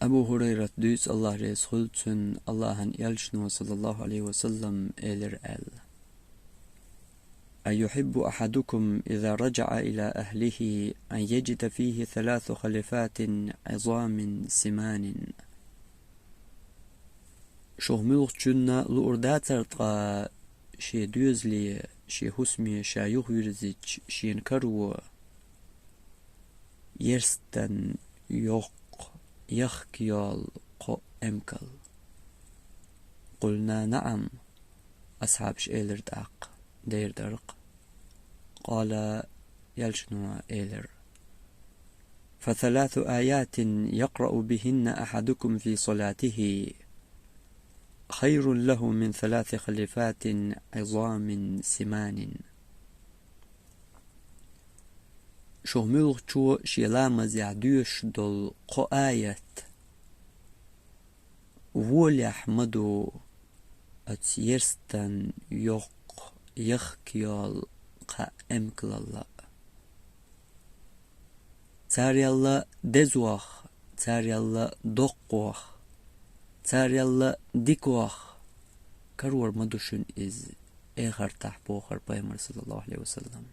Abu Hureyre düz Allah Resulü'nün Allah'ın elçisi sallallahu aleyhi ve sellem elir el. أيحب أحدكم إذا رجع إلى أهله أن يجد فيه 3 خلفات عظام سمان. شهملغ جنة لأرداتر شي دوزلي شي حسمي شايوخ يرزج شي انكرو يرستن يوق يخكيال قو امكل. قلنا نعم أصحاب شئلر داق دير درق. قال يلشنو إيلر ف3 آيات يقرأ بهن أحدكم في صلاته خير له من 3 خلفات عظام سمان. شهملغ شو شيلامز يعدوش دول قو آيات وولي أحمدو أتيرستن يوق يخكيال قا امكل الله. تاري الله دزوخ تاري الله دقوخ تاري الله ديكوخ كرور مدوشن إز إخر تحبوخر بيمر صلى الله عليه وسلم.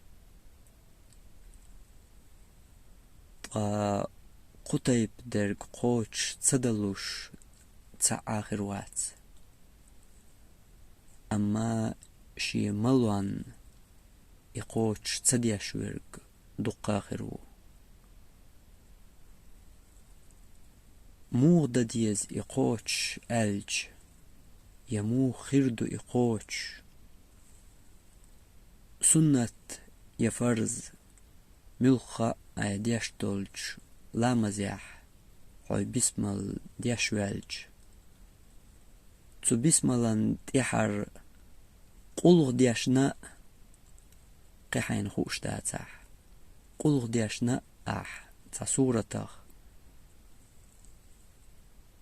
قطيب درق قوش تصدلوش تا آخر وات. أما شي ملوان يقوش تصديش ورق دق آخرو. موغدا ديز يقوش ألج يمو خردو يقوش سنة يفرز ملخا ديش دولج لا مزيح حوي بسمل ديش والج تو بسملان تيحر قلغ ديشنا قيحين خوش داتح قلغ ديشنا تصورتخ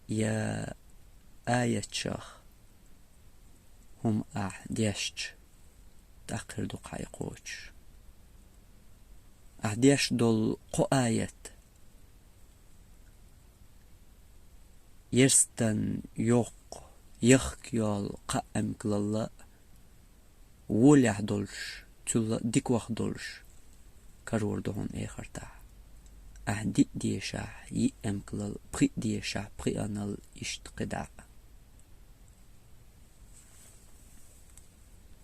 يا آية شخ هم ديشت تأخر دقاي قوش ديش دول قو آية يرستن يوق يخكيال قائم كلالا ولح دولش تلا ديكوخ دولش كرور دهون اخرتا دي ديشا يأم كلال بري ديشا بري أنال اشتقداق.